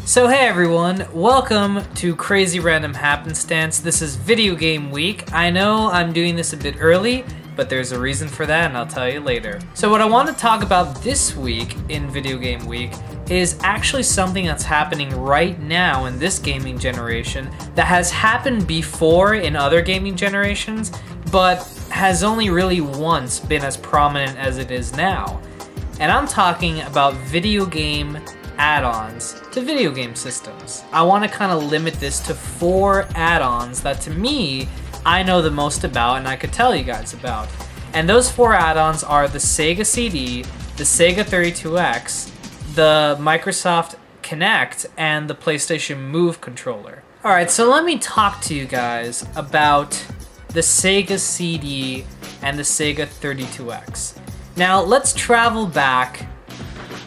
So hey everyone, welcome to Crazy Random Happenstance. This is Video Game Week. I know I'm doing this a bit early, but there's a reason for that and I'll tell you later. So what I want to talk about this week in Video Game Week is actually something that's happening right now in this gaming generation that has happened before in other gaming generations, but has only really once been as prominent as it is now. And I'm talking about video game add-ons to video game systems. I want to kind of limit this to 4 add-ons that to me, I know the most about and I could tell you guys about. And those 4 add-ons are the Sega CD, the Sega 32X, the Microsoft Kinect, and the PlayStation Move controller. Alright, so let me talk to you guys about the Sega CD and the Sega 32X. Now, let's travel back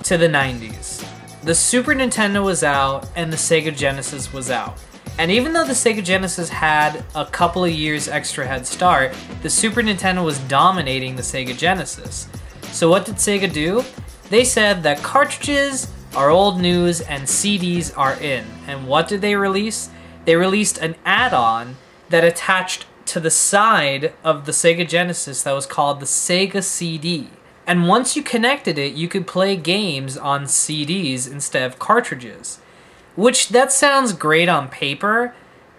to the 90s. The Super Nintendo was out and the Sega Genesis was out. And even though the Sega Genesis had a couple of years extra head start, the Super Nintendo was dominating the Sega Genesis. So what did Sega do? They said that cartridges are old news and CDs are in. And what did they release? They released an add-on that attached to the side of the Sega Genesis that was called the Sega CD. And once you connected it, you could play games on CDs instead of cartridges. Which, that sounds great on paper,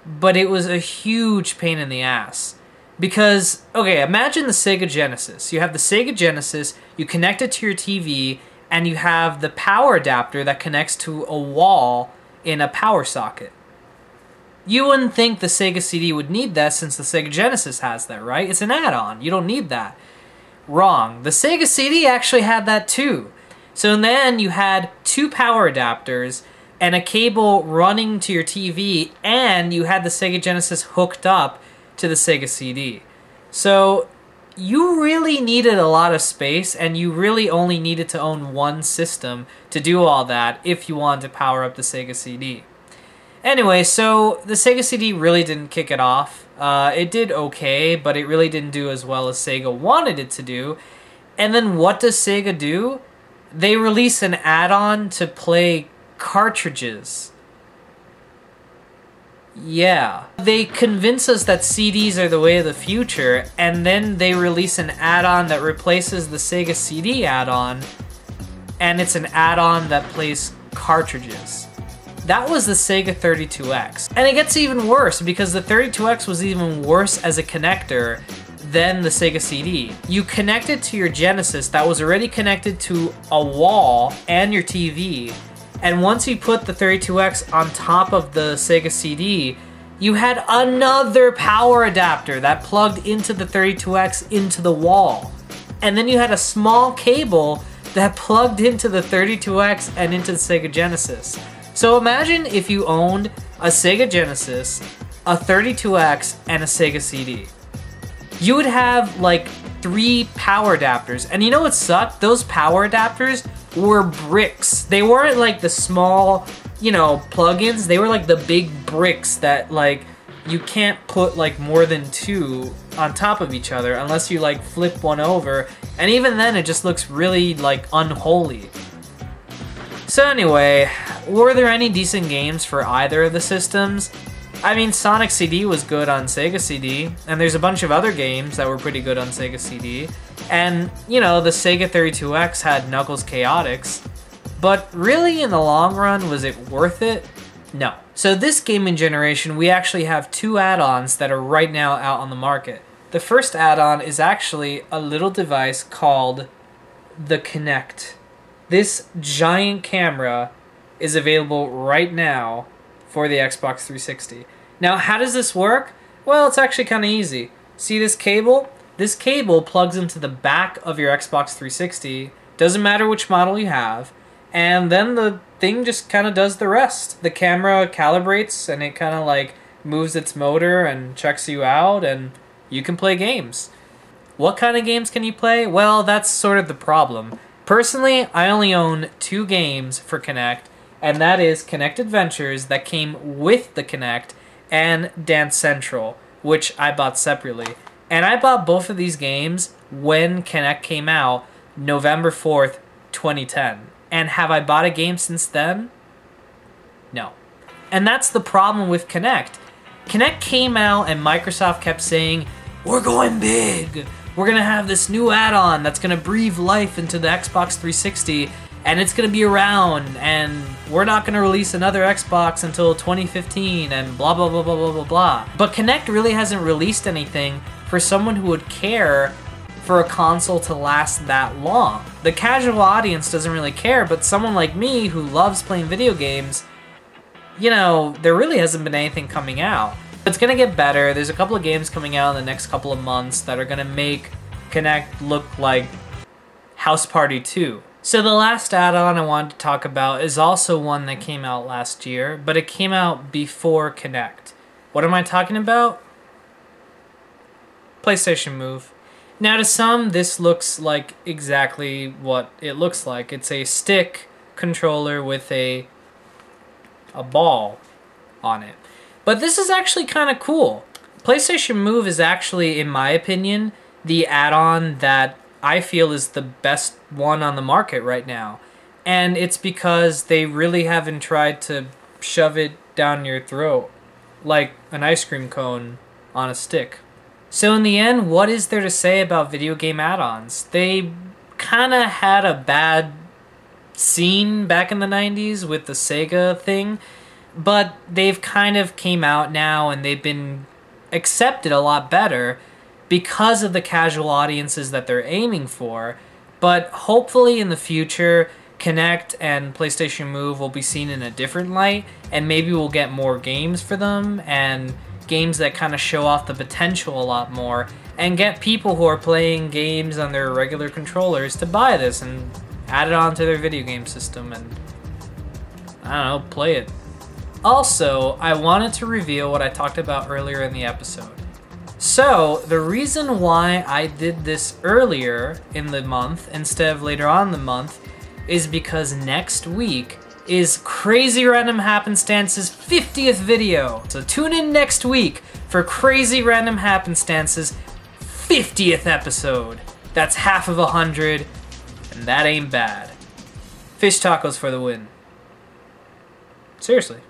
but it was a huge pain in the ass. Because, okay, imagine the Sega Genesis. You have the Sega Genesis, you connect it to your TV, and you have the power adapter that connects to a wall in a power socket. You wouldn't think the Sega CD would need that since the Sega Genesis has that, right? It's an add-on. You don't need that. Wrong. The Sega CD actually had that too. So then you had 2 power adapters and a cable running to your TV, and you had the Sega Genesis hooked up to the Sega CD. So you really needed a lot of space, and you really only needed to own one system to do all that if you wanted to power up the Sega CD. Anyway, so the Sega CD really didn't kick it off. It did okay, but it really didn't do as well as Sega wanted it to do. And then what does Sega do? They release an add-on to play cartridges. Yeah. They convince us that CDs are the way of the future, and then they release an add-on that replaces the Sega CD add-on, and it's an add-on that plays cartridges. That was the Sega 32X. And it gets even worse because the 32X was even worse as a connector than the Sega CD. You connect it to your Genesis that was already connected to a wall and your TV, and once you put the 32X on top of the Sega CD, you had another power adapter that plugged into the 32X into the wall. And then you had a small cable that plugged into the 32X and into the Sega Genesis. So imagine if you owned a Sega Genesis, a 32X, and a Sega CD. You would have like 3 power adapters. And you know what sucked? Those power adapters were bricks. They weren't like the small, plugins. They were like the big bricks that like you can't put like more than 2 on top of each other unless you like flip one over. And even then it just looks really like unholy. So anyway, were there any decent games for either of the systems? I mean, Sonic CD was good on Sega CD, and there's a bunch of other games that were pretty good on Sega CD. And, the Sega 32X had Knuckles Chaotix. But really, in the long run, was it worth it? No. So this gaming generation, we actually have 2 add-ons that are right now out on the market. The first add-on is actually a little device called the Kinect. This giant camera is available right now for the Xbox 360. Now, how does this work? Well, it's actually kind of easy. See this cable? This cable plugs into the back of your Xbox 360, doesn't matter which model you have, and then the thing just kind of does the rest. The camera calibrates, and it kind of like moves its motor and checks you out, and you can play games. What kind of games can you play? Well, that's sort of the problem. Personally, I only own 2 games for Kinect, and that is Kinect Adventures that came with the Kinect and Dance Central, which I bought separately. And I bought both of these games when Kinect came out, November 4th, 2010. And have I bought a game since then? No. And that's the problem with Kinect. Kinect came out and Microsoft kept saying, we're going big. We're going to have this new add-on that's going to breathe life into the Xbox 360, and it's going to be around, and we're not going to release another Xbox until 2015, and blah, blah, blah, blah, blah, blah, blah. But Kinect really hasn't released anything for someone who would care for a console to last that long. The casual audience doesn't really care, but someone like me who loves playing video games, you know, there really hasn't been anything coming out. It's gonna get better. There's a couple of games coming out in the next couple of months that are gonna make Kinect look like House Party 2. So the last add-on I wanted to talk about is also one that came out last year, but it came out before Kinect. What am I talking about? PlayStation Move. Now to some, this looks like exactly what it looks like. It's a stick controller with a ball on it. But this is actually kind of cool. PlayStation Move is actually, in my opinion, the add-on that I feel is the best one on the market right now. And it's because they really haven't tried to shove it down your throat like an ice cream cone on a stick. So in the end, what is there to say about video game add-ons? They kind of had a bad scene back in the 90s with the Sega thing, but they've kind of came out now and they've been accepted a lot better because of the casual audiences that they're aiming for. But hopefully in the future, Kinect and PlayStation Move will be seen in a different light, and maybe we'll get more games for them, and games that kind of show off the potential a lot more, and get people who are playing games on their regular controllers to buy this and add it onto their video game system and, I don't know, play it. Also, I wanted to reveal what I talked about earlier in the episode. So, the reason why I did this earlier in the month instead of later on in the month is because next week is Crazy Random Happenstance's 50th video. So tune in next week for Crazy Random Happenstance's 50th episode. That's half of 100, and that ain't bad. Fish tacos for the win. Seriously.